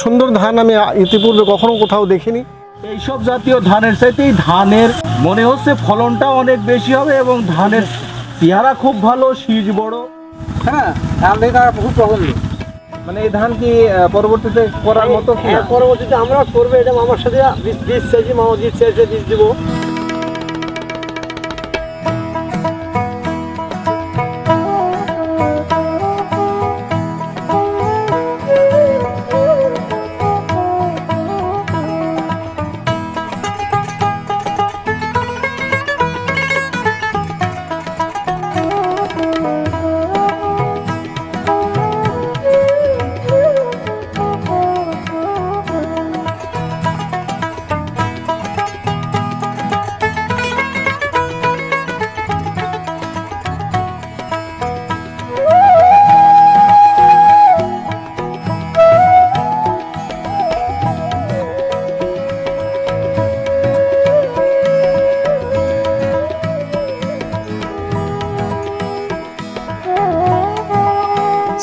সুন্দর ধান আমি ইতিপূর্বে কখনো কোথাও দেখিনি। এইসব জাতীয় ধানের চাইতেই ধানের মনে হচ্ছে ফলনটা অনেক বেশি হবে এবং ধানের চেহারা খুব ভালো, শীষ বড়। হ্যাঁ, ধান দেখে খুব পছন্দ। মানে এই ধান কি পরবর্তীতে করার মতো? পরবর্তীতে আমরা করবো, এটা মামার সাথে বীজ চাইছি, মামা বীজ চাইছে, বীজ দেবো।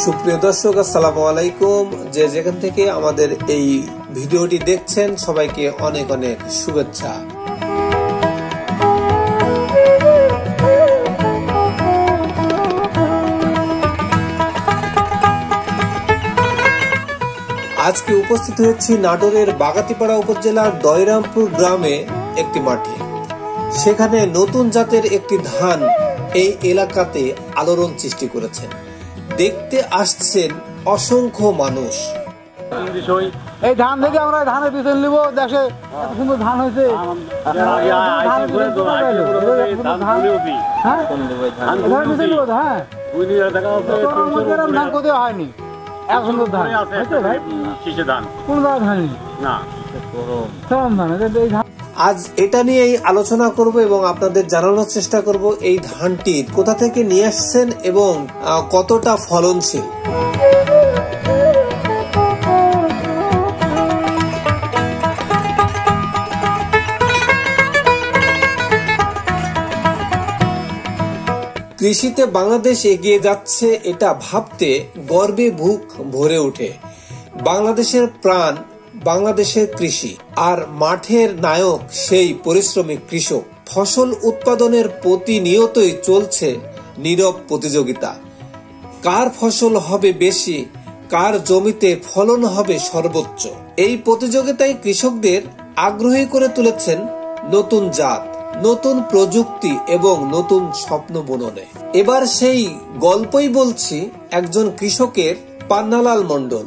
সুপ্রিয় দর্শক, আসসালামু আলাইকুম। যে যেখান থেকে আমাদের এই ভিডিওটি দেখছেন সবাইকে অনেক অনেক শুভেচ্ছা। আজকে উপস্থিত হয়েছি নাটোরের বাগাতিপাড়া উপজেলার দয়রামপুর গ্রামে একটি মাঠে। সেখানে নতুন জাতের একটি ধান এই এলাকাতে আলোড়ন সৃষ্টি করেছেন। দেখতে আসছেন অসংখ্য মানুষ। এই ধান থেকে আমরা ধানের পিছনে নিব, দেশে এত সুন্দর ধান হয়েছে। ধান কোথাও হয়নি, এত সুন্দর ধান। কোন ধান না, আজ এটা নিয়েই আলোচনা করব এবং আপনাদের জানানোর চেষ্টা করব এই ধানটি কোথা থেকে নিয়ে আসছেন এবং কতটা ফলনশীল। কৃষিতে বাংলাদেশ এগিয়ে যাচ্ছে, এটা ভাবতে গর্বে বুক ভরে ওঠে। বাংলাদেশের প্রাণ বাংলাদেশের কৃষি, আর মাঠের নায়ক সেই পরিশ্রমী কৃষক। ফসল উৎপাদনের প্রতিনিয়তই চলছে নীরব প্রতিযোগিতা। কার ফসল হবে বেশি, কার জমিতে ফলন হবে সর্বোচ্চ। এই প্রতিযোগিতায় কৃষকদের আগ্রহী করে তুলেছেন নতুন জাত, নতুন প্রযুক্তি এবং নতুন স্বপ্ন বুননে। এবার সেই গল্পই বলছি একজন কৃষকের, পান্নালাল মণ্ডল।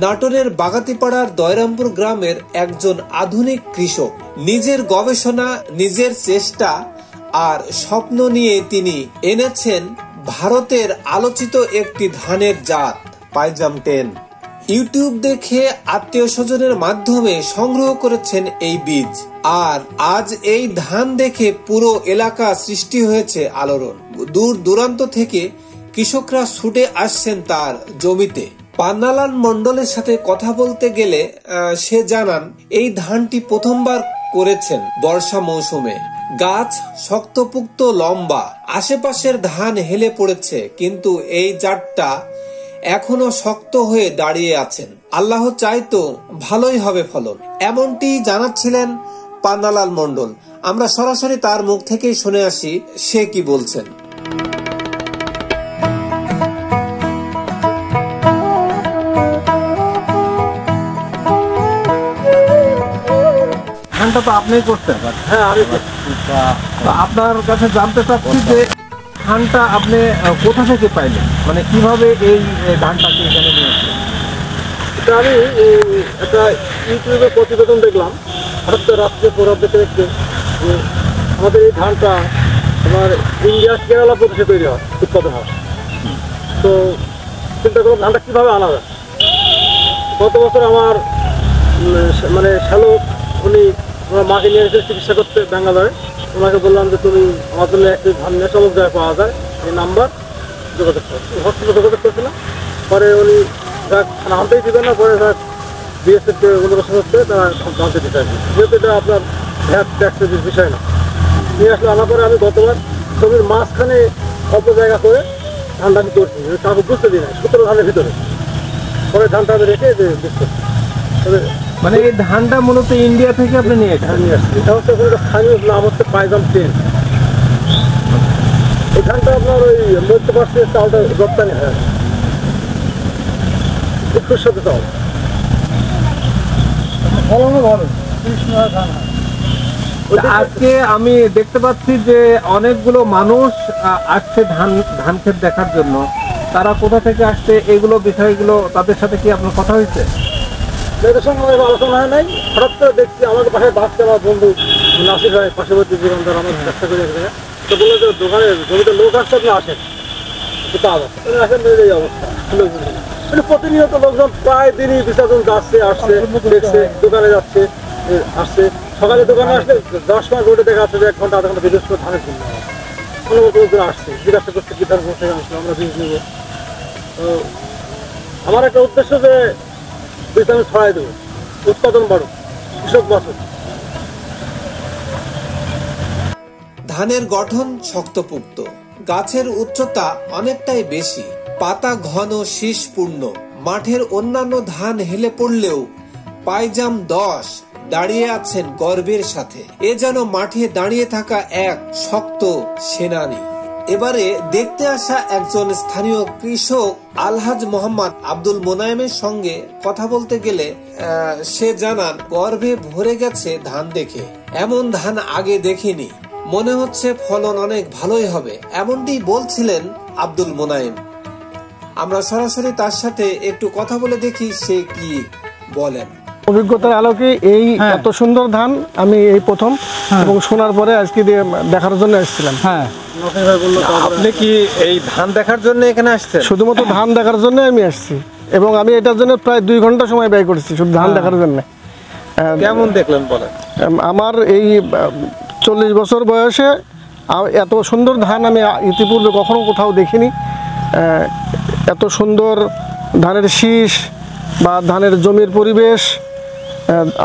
নাটোরের বাগাতিপাড়ার দয়রামপুর গ্রামের একজন আধুনিক কৃষক। নিজের গবেষণা, নিজের চেষ্টা আর স্বপ্ন নিয়ে তিনি এনেছেন ভারতের আলোচিত একটি ধানের জাত পাইজাম 10। ইউটিউব দেখে আত্মীয় স্বজনের মাধ্যমে সংগ্রহ করেছেন এই বীজ, আর আজ এই ধান দেখে পুরো এলাকা সৃষ্টি হয়েছে আলোড়ন। দূর দূরান্ত থেকে কৃষকরা ছুটে আসছেন তার জমিতে। পান্নালাল মণ্ডলের সাথে কথা বলতে গেলে সে জানান এই ধানটি প্রথমবার করেছেন বর্ষা মৌসুমে। গাছ শক্তপুক্ত, লম্বা, আশেপাশের ধান হেলে পড়েছে, কিন্তু এই জাতটা এখনো শক্ত হয়ে দাঁড়িয়ে আছেন। আল্লাহ চাইতো ভালোই হবে ফলন, এমনটি জানাচ্ছিলেন পান্নালাল মণ্ডল। আমরা সরাসরি তার মুখ থেকেই শুনে আসি সে কি বলছেন। ধানটা তো আপনিই করতেন। হ্যাঁ, আমি আপনার কাছে জানতে চাচ্ছি যে ধানটা আপনি কোথা থেকে পাইলেন, মানে কিভাবে এই ধানটাকে এখানে নিয়ে আসলেন? এটা আমি একটা ইউটিউবে প্রতিবেদন দেখলাম, হঠাৎ রাত্রে প্রভাব দেখতে দেখতে যে আমাদের এই ধানটা আমার ইন্ডিয়া কেরালা প্রদেশে তৈরি হয়, উৎপাদন হয়। তো চিন্তা করলাম ধানটা কীভাবে আনা যায়। গত বছর আমার মানে শ্যালক, উনি আমার মাকে নিয়ে এসে চিকিৎসা করতে ব্যাঙ্গালোরে। ওনাকে বললাম যে তুমি আমার জন্য একটি ধান নিয়ে চমক জায়গায় পাওয়া যায়, এই নাম্বার যোগাযোগ করো। হসপিটালে যোগাযোগ করছিলাম, পরে উনি যাক আনতেই দিবেন না, পরে যাক বিএসএফ যে অনুরোধ হচ্ছে তারা জানতে দিতে আসবে, যেহেতু এটা আপনার ভ্যাট ট্যাক্সের বিষয় না। নিয়ে আসলে আনার পরে আমি গতবার জমির মাঝখানে অল্প জায়গা করে ধানটা আমি করছি, কাউকে বুঝতে দিই না, 17 ধানের ভিতরে। পরে ধানটা আমি রেখে যে বুঝতে মানে এই ধানটা মূলত ইন্ডিয়া থেকে আপনি নিয়ে ধান নিয়ে আসছি। এটা হচ্ছে ওখানকার স্থানীয় নাম হচ্ছে পাইজাম 10। এই ধানটা আপনার ওই মধ্যপ্রাচ্যের চালটা রপ্তানি হয়, খুব সুস্বাদু চাল, ফলনও ভালো, কৃষ্ণ ধান হয়। আজকে আমি দেখতে পাচ্ছি যে অনেকগুলো মানুষ আসছে ধান ক্ষেত দেখার জন্য। তারা কোথা থেকে আসছে এগুলো বিষয়গুলো তাদের সাথে কি আপনার কথা হয়েছে? এদের সঙ্গে আমার আলোচনা হয় নাই, হঠাৎ করে দেখছি আমাদের পাশে বাসছে আমার বন্ধু নাসির ভাই, পার্শ্ববর্তী দোকানদার, আমার ব্যবসা করে এখানে, তো বললো যে দোকানে জমিতে লোক আসছে, আপনি আসেন, আসেন, এই অবস্থা। মানে প্রতিনিয়ত লোকজন প্রায় দিনই বিসর্জন যাচ্ছে, আসছে, দেখছে, দোকানে যাচ্ছে, আসছে। সকালে দোকানে আসলে 10 মাস রোডে দেখা যাচ্ছে যে 1 ঘন্টা আধা ঘন্টা বিদেশ করে ধানের জন্য অনেক লোকজন আসছে, জিজ্ঞাসা করছে কি ধান কোথা থেকে আসলো, আমরা বীজ নেবো। তো আমার একটা উদ্দেশ্য যে বীজ আমি ছড়াই দেবো, উৎপাদন বাড়ুক, কৃষক বাঁচুক। ধানের গঠন শক্তপোক্ত, গাছের উচ্চতা অনেকটাই বেশি, পাতা ঘন শীষপূর্ণ। মাঠের অন্যান্য ধান হেলে পড়লেও পাইজাম 10 দাঁড়িয়ে আছেন গর্বের সাথে। এ যেন মাঠে দাঁড়িয়ে থাকা এক শক্ত সেনানী। এবারে দেখতে আসা একজন স্থানীয় কৃষক আলহাজ মোহাম্মদ আব্দুল মোনায়েমের সঙ্গে কথা বলতে গেলে সে জানান গর্বে ভরে গেছে ধান দেখে। এমন ধান আগে দেখিনি, মনে হচ্ছে ফলন অনেক ভালোই হবে, এমনটি বলছিলেন আব্দুল মোনায়েম। আমরা সরাসরি তার সাথে একটু কথা বলে দেখি সে কি বলেন। অভিজ্ঞতার আলোকে এই এত সুন্দর ধান আমি এই প্রথম, এবং শোনার পরে আজকে দেখার জন্য এসেছিলাম। হ্যাঁ, আপনি কি এই ধান দেখার জন্য এখানে আসছেন? শুধুমাত্র ধান দেখার জন্য আমি আসছি, এবং আমি এটার জন্য প্রায় 2 ঘন্টা সময় ব্যয় করছি শুধু ধান দেখার জন্য। কেমন দেখলেন বলেন? আমার এই 40 বছর বয়সে এত সুন্দর ধান আমি ইতিপূর্বে কখনো কোথাও দেখিনি। এত সুন্দর ধানের শীষ বা ধানের জমির পরিবেশ,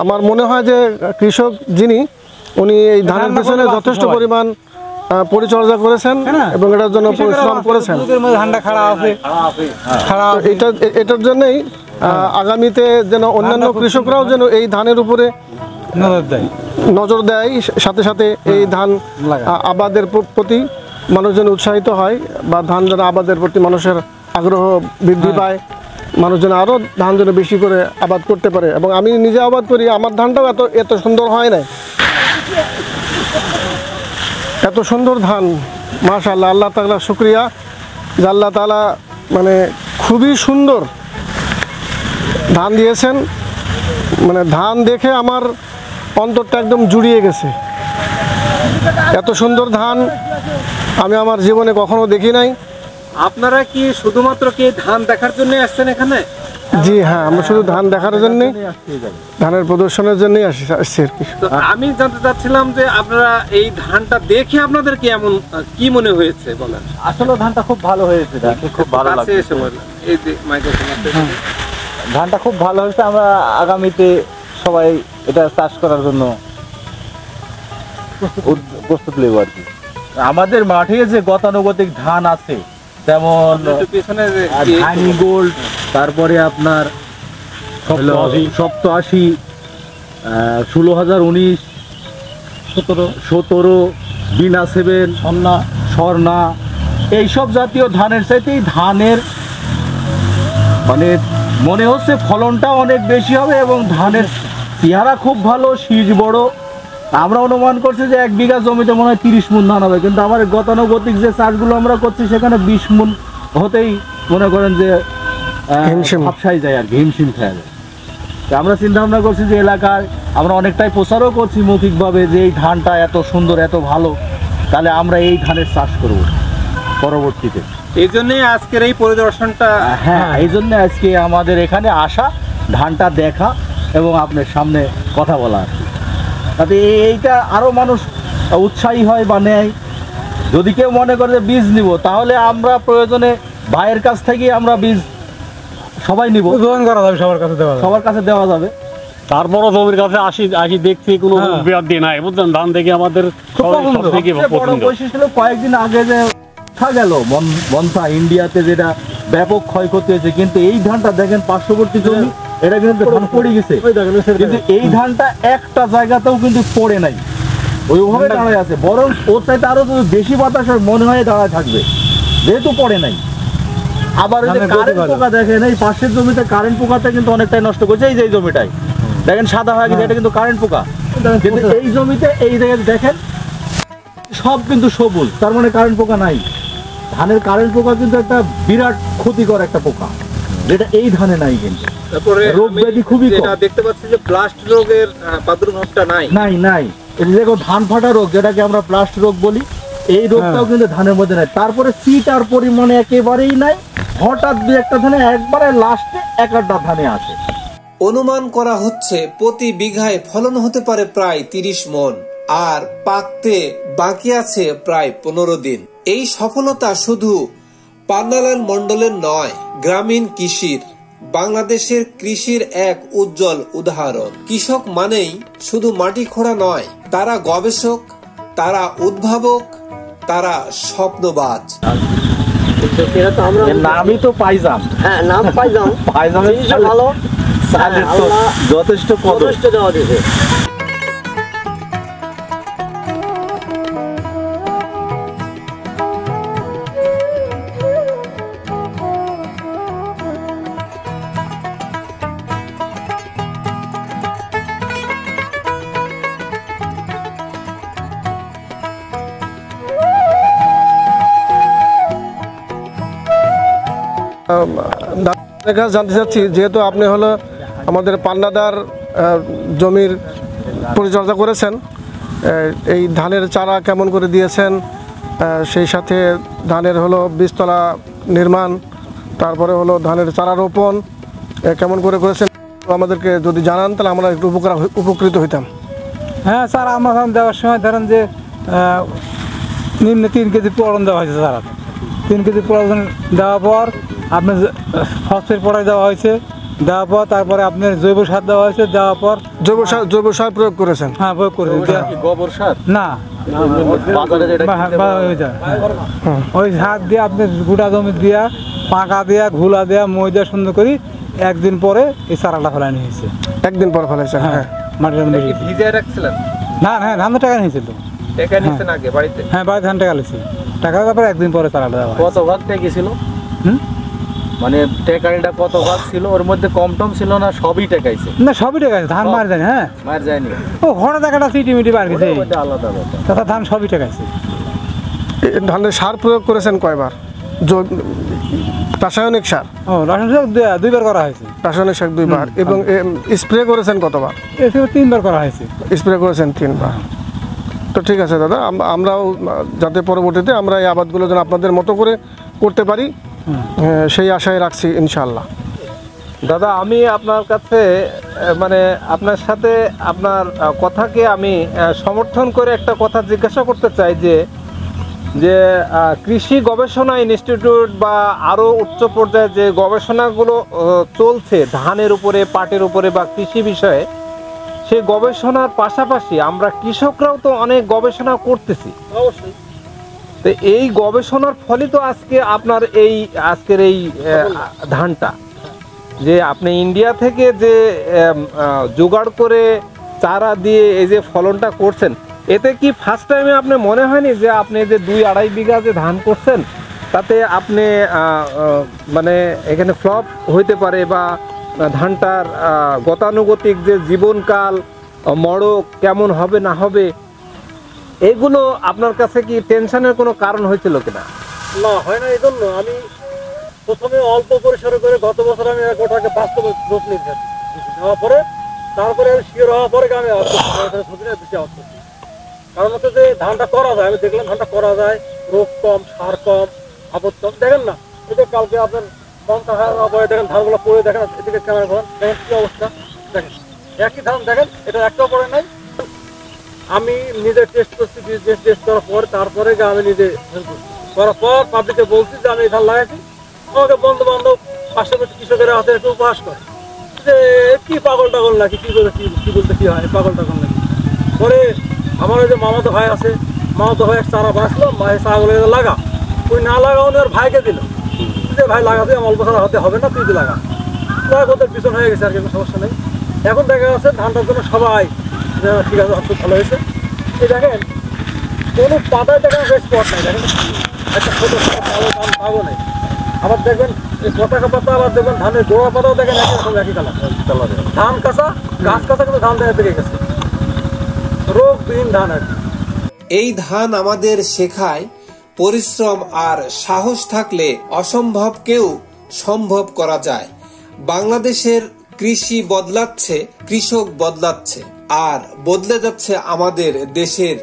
আমার মনে হয় যে কৃষক যিনি, উনি এই ধানের পেছনে যথেষ্ট পরিমাণ পরিচর্যা করেছেন এবং এটার জন্য পরিশ্রম করেছেন। এটার জন্যই আগামীতে যেন অন্যান্য কৃষকরাও যেন এই ধানের উপরে নজর দেয়, সাথে সাথে এই ধান আবাদের প্রতি মানুষ যেন উৎসাহিত হয়, বা ধান যেন আবাদের প্রতি মানুষের আগ্রহ বৃদ্ধি পায়, মানুষ যেন আরও ধান যেন বেশি করে আবাদ করতে পারে। এবং আমি নিজে আবাদ করি, আমার ধানটাও এত সুন্দর হয় না, এত সুন্দর ধান, মাশাআল্লাহ। আল্লাহ তাআলা শুকরিয়া যে আল্লাহ তাআলা মানে খুবই সুন্দর ধান দিয়েছেন। মানে ধান দেখে আমার অন্তরটা একদম জুড়িয়ে গেছে। এত সুন্দর ধান আমি আমার জীবনে কখনো দেখি নাই। আপনারা কি শুধুমাত্র কি ধান দেখার জন্য আসছেন এখানে? জি হ্যাঁ, আমরা শুধু ধান দেখার জন্য, ধানের প্রদর্শনের জন্যই আসছি আর কি। আমি জানতে চাচ্ছিলাম যে আপনারা এই ধানটা দেখে আপনাদের কি এমন কি মনে হয়েছে বলেন? আসলে ধানটা খুব ভালো হয়েছে, খুব ভালো লাগছে। এই যে মাইক্রোফোন, ধানটা খুব ভালো হয়েছে। আমরা আগামীতে সবাই এটা চাষ করার জন্য প্রস্তুত নেব আর কি। আমাদের মাঠে যে গতানুগতিক ধান আছে, যেমন ধান গোল্ড, তারপরে আপনার 87, 16,019, 17, বিনা 7, স্বর্ণা, এইসব জাতীয় ধানের চাইতেই ধানের মানে মনে হচ্ছে ফলনটাও অনেক বেশি হবে এবং ধানের চেহারা খুব ভালো, শীষ বড়। আমরা অনুমান করছি যে 1 বিঘা জমিতে মনে হয় 30 মণ ধান হবে, কিন্তু আমার গতানুগতিক যে চাষগুলো আমরা করছি সেখানে 20 মণ হতেই মনে করেন যে হাফসাই যায় আর কি, হিমশিম খেয়ে যায়। আমরা চিন্তা ভাবনা করছি যে এলাকায় আমরা অনেকটাই প্রচারও করছি মৌখিকভাবে যে এই ধানটা এত সুন্দর, এত ভালো, তাহলে আমরা এই ধানের চাষ করব পরবর্তীতে। এই জন্যই আজকের এই পরিদর্শনটা। হ্যাঁ, এই জন্য আজকে আমাদের এখানে আসা, ধানটা দেখা এবং আপনার সামনে কথা বলা আর কি। তাতে এইটা আরও মানুষ উৎসাহী হয় বা নেয়। যদি কেউ মনে করে যে বীজ নিব, তাহলে আমরা প্রয়োজনে ভাইয়ের কাছ থেকে আমরা বীজ সবাই নিব, গ্রহণ করা যাবে, সবার কাছে দেওয়া যাবে। তারপরও জমির কাছে আসি দেখছি কোনো বিয়াদি নাই, বুঝলেন? ধান দেখে আমাদের বড় বৈশিষ্ট্য হলো কয়েকদিন আগে যে দেখা গেল মনসা ইন্ডিয়াতে যেটা ব্যাপক ক্ষয়ক্ষতি হয়েছে, কিন্তু এই ধানটা দেখেন পার্শ্ববর্তী জমি এটা কিন্তু ধান পড়ে গেছে, কিন্তু এই ধানটা একটা জায়গাতেও কিন্তু পড়ে নাই, ওইভাবে দাঁড়ায় আছে, বরং ওর চাইতে আরো বেশি বাতাস মনে হয় দাঁড়ায় থাকবে, যেহেতু পড়ে নাই। আবার ওই যে কারেন্ট পোকা দেখেন, এই পাশের জমিতে কারেন্ট পোকাতে কিন্তু অনেকটাই নষ্ট করছে। এই যে এই জমিটাই দেখেন সাদা হয়ে গেছে, এটা কিন্তু কারেন্ট পোকা। কিন্তু এই জমিতে এই জায়গায় দেখেন সব কিন্তু সবুজ, তার মানে কারেন্ট পোকা নাই। ধানের কারেন্ট পোকা কিন্তু একটা বিরাট ক্ষতিকর একটা পোকা, যেটা এই ধানে নাই। কিন্তু তারপরে রোগ ব্যাধি খুবই কম। যেটা দেখতে পাচ্ছি যে ব্লাস্ট রোগের প্রাদুর্ভাবটা নাই। নাই এটা দেখো ধান ফাটা রোগ, যেটাকে আমরা ব্লাস্ট রোগ বলি, এই রোগটাও কিন্তু ধানের মধ্যে নাই। তারপরে সিটার পরিমাণে একেবারেই নাই, হঠাৎ দুই একটা ধানে একবারে লাস্টে এক আধটা ধানে আসে। অনুমান করা হচ্ছে প্রতি বিঘায় ফলন হতে পারে প্রায় 30 মণ, আর পাকতে বাকি আছে প্রায় 15 দিন। এই সফলতা শুধু পান্নালাল মণ্ডলের নয়, গ্রামীণ কৃষির, বাংলাদেশের কৃষির এক উজ্জ্বল উদাহরণ। কৃষক মানেই শুধু মাটি খোঁড়া নয়, তারা গবেষক, তারা উদ্ভাবক, তারা স্বপ্নবাজ। নামই তো পাইজাম। হ্যাঁ, নাম পাইজাম। পাইজামের ভালো, যথেষ্ট যথেষ্ট দেওয়া দিয়েছে। আপনার কাছে জানতে চাচ্ছি, যেহেতু আপনি হলো আমাদের পান্নাদার জমির পরিচর্যা করেছেন, এই ধানের চারা কেমন করে দিয়েছেন, সেই সাথে ধানের হলো বীজতলা নির্মাণ, তারপরে হলো ধানের চারা রোপণ কেমন করে করেছেন আমাদেরকে যদি জানান, তাহলে আমরা একটু উপকৃত হইতাম। হ্যাঁ স্যার, আমরা দেওয়ার সময় ধরেন যে নিম্নে 3 কেজি পড়ন দেওয়া হয়েছে স্যার। 3 কেজি পড়ন দেওয়ার পর আপনার ফসফেট পটাশ দেওয়া হয়েছে, দেওয়ার পর তারপরে আপনার জৈব সার দেওয়া হয়েছে, দেওয়ার পর জৈব সার প্রয়োগ করেছেন? হ্যাঁ, প্রয়োগ করেছেন। গোবর সার না, ওই সার দিয়ে আপনার গোটা জমি দিয়া, পাকা দিয়া, ঘুলা দেয়া, মই দেওয়া সুন্দর করে 1 দিন পরে এই চারাটা ফেলানো হয়েছে। 1 দিন পর ফেলেছেন? হ্যাঁ, মাটির মধ্যে ভিজিয়ে রাখছিলেন? না, হ্যাঁ, ধান টাকা নিয়েছিল। টাকা নিয়েছেন আগে বাড়িতে? হ্যাঁ, বাড়িতে ধান টাকা নিয়েছি, টাকা তারপরে 1 দিন পরে চারাটা দেওয়া। কত ভাগ টাকা ছিল? মানে টেকারিটা কত ভাগ ছিল? ওর মধ্যে কম টম ছিল না, সবই টেকাইছে? না, সবই টেকাইছে, ধান মার যায়নি। হ্যাঁ, মার যায়নি। ও ঘরে টাকাটা সিটিমিটি বার গেছে, আলাদা তথা ধান সবই টেকাইছে। ধানের সার প্রয়োগ করেছেন কয়বার? রাসায়নিক সার? ও, রাসায়নিক সার 2বার করা হয়েছে। রাসায়নিক সার 2বার। এবং স্প্রে করেছেন কতবার? 3বার করা হয়েছে। স্প্রে করেছেন 3বার। তো ঠিক আছে দাদা, আমরাও যাতে পরবর্তীতে আমরা এই আবাদগুলো যেন আপনাদের মতো করে করতে পারি, সেই আশায় রাখছি ইনশাআল্লাহ। দাদা, আমি আপনার কাছে মানে আপনার সাথে আপনার কথাকে আমি সমর্থন করে একটা কথা জিজ্ঞাসা করতে চাই, যে কৃষি গবেষণা ইনস্টিটিউট বা আরও উচ্চ পর্যায়ে যে গবেষণাগুলো চলছে ধানের উপরে, পাটের উপরে বা কৃষি বিষয়ে, সেই গবেষণার পাশাপাশি আমরা কৃষকরাও তো অনেক গবেষণা করতেছি। অবশ্যই। তো এই গবেষণার ফলে তো আপনার আজকের এই ধানটা যে আপনি ইন্ডিয়া থেকে যে জোগাড় করে চারা দিয়ে এই যে ফলনটা করছেন, এতে কি ফার্স্ট টাইমে আপনি মনে হয়নি যে আপনি যে 2-2.5 বিঘা যে ধান করছেন, তাতে আপনি মানে এখানে ফ্লপ হইতে পারে, বা ধানটার গতানুগতিক যে জীবনকাল, মড়ক কেমন হবে না হবে, এগুলো আপনার কাছে কি টেনশনের কোনো কারণ হয়েছিল কিনা? না, হয় না। এই জন্য আমি প্রথমে অল্প পরিসরে করে গত বছর আমি গোটাকে বাস্তবে রোপ নিয়েছি, নেওয়ার পরে তারপরে আমি শিওর হওয়ার পরে আমি বেশি আওয়াজ করছি। কারণ হচ্ছে যে ধানটা করা যায়, আমি দেখলাম ধানটা করা যায়, রোগ কম, সার কম, আপদ কম। দেখেন না, এই যে কালকে আপনার মনটা হয়, দেখেন ধানগুলো পড়ে, দেখেন এদিকে ক্যামেরা করেন, দেখেন কি অবস্থা, দেখেন একই ধান, দেখেন এটা একটাও পড়ে নাই। আমি নিজে টেস্ট করছি, টেস্ট করার পর তারপরে আমি নিজে করার পর পাবলিকে বলছি যে আমি এই ধান লাগাইছি। আমাকে বন্ধু বান্ধব পাশাপাশি কৃষকেরা হাতে একটু উপহাস করে যে কি পাগল টাগল নাকি, কি বলতে কি হয়, পাগল টাগল নাকি। পরে আমার ওই যে মামাতো ভাই আছে, মামাতো ভাই চারা বাঁচলো, ভাই চারা বলে লাগা, ওই না লাগাও ওর ভাইকে দিল যে ভাই লাগাতে অল্প ছাড়া হতে হবে না, তুই লাগা। ওদের পিছন হয়ে গেছে আর কি, কোনো সমস্যা নেই। এখন দেখা যাচ্ছে ধানটার জন্য সবাই ঠিক আছে, খুব ভালো হয়েছে। এই দেখেন কোনো পাতায় দেখেন স্পট নাই, দেখেন একটা ছোটো কালো ধান পাবো নেই। আবার দেখবেন এই পতাকা পাতা, আবার দেখবেন ধানের গোড়া পাতাও দেখেন একই রকম, একই কালার। ধান কাঁচা, গাছ কাঁচা, কিন্তু ধান দেখা পেকে গেছে, রোগবিহীন ধান আর কি। এই ধান আমাদের শেখায় পরিশ্রম আর সাহস থাকলে অসম্ভবকেও সম্ভব করা যায়। বাংলাদেশের কৃষি বদলাচ্ছে, কৃষক বদলাচ্ছে, আর বদলে যাচ্ছে আমাদের দেশের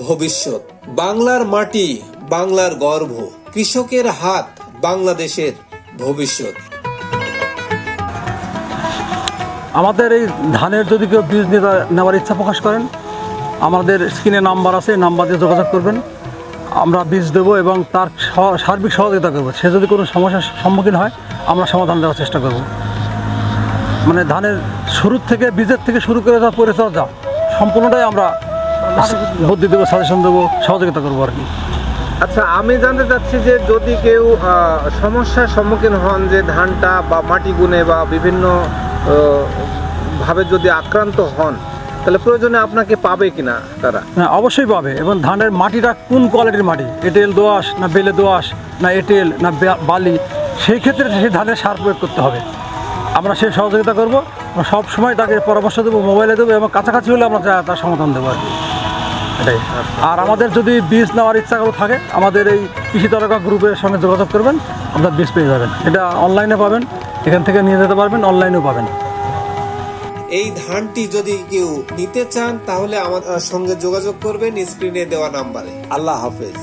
ভবিষ্যৎ। বাংলার মাটি, বাংলার গর্ব, কৃষকের হাত, বাংলাদেশের ভবিষ্যৎ। আমাদের এই ধানের যদি কেউ বীজ নেওয়ার ইচ্ছা প্রকাশ করেন, আমাদের স্ক্রিনে নাম্বার আছে, নাম্বার দিয়ে যোগাযোগ করবেন। আমরা বীজ দেবো এবং তার সার্বিক সহযোগিতা করবো। সে যদি কোনো সমস্যার সম্মুখীন হয়, আমরা সমাধান দেওয়ার চেষ্টা করব। মানে ধানের শুরুর থেকে, বীজের থেকে শুরু করে তার পরিচর্যা সম্পূর্ণটাই আমরা বুদ্ধি দেবো, সাজেশন দেবো, সহযোগিতা করবো আর কি। আচ্ছা, আমি জানতে চাচ্ছি যে যদি কেউ সমস্যার সম্মুখীন হন, যে ধানটা বা মাটি গুনে বা বিভিন্ন ভাবে যদি আক্রান্ত হন, তাহলে প্রয়োজনে আপনাকে পাবে কিনা তারা? হ্যাঁ, অবশ্যই পাবে। এবং ধানের মাটিটা কোন কোয়ালিটির মাটি, এঁটেল দোআঁশ না বেলে দোআঁশ না এঁটেল না বালি, সেই ক্ষেত্রে সেই ধানের সার প্রয়োগ করতে হবে। আমরা সেই সহযোগিতা করবো, সব সময় তাকে পরামর্শ দেবো, মোবাইলে দেবো, এবং কাছাকাছি হলে আমরা তার সমাধান দেবো আর কি, এটাই। আর আমাদের যদি বীজ নেওয়ার ইচ্ছা করে থাকে, আমাদের এই কৃষি তারকা গ্রুপের সঙ্গে যোগাযোগ করবেন, আপনার বীজ পেয়ে যাবেন। এটা অনলাইনে পাবেন, এখান থেকে নিয়ে যেতে পারবেন, অনলাইনেও পাবেন। এই ধানটি যদি কেউ নিতে চান, তাহলে আমার সঙ্গে যোগাযোগ করবেন স্ক্রিনে দেওয়া নাম্বারে। আল্লাহ হাফেজ।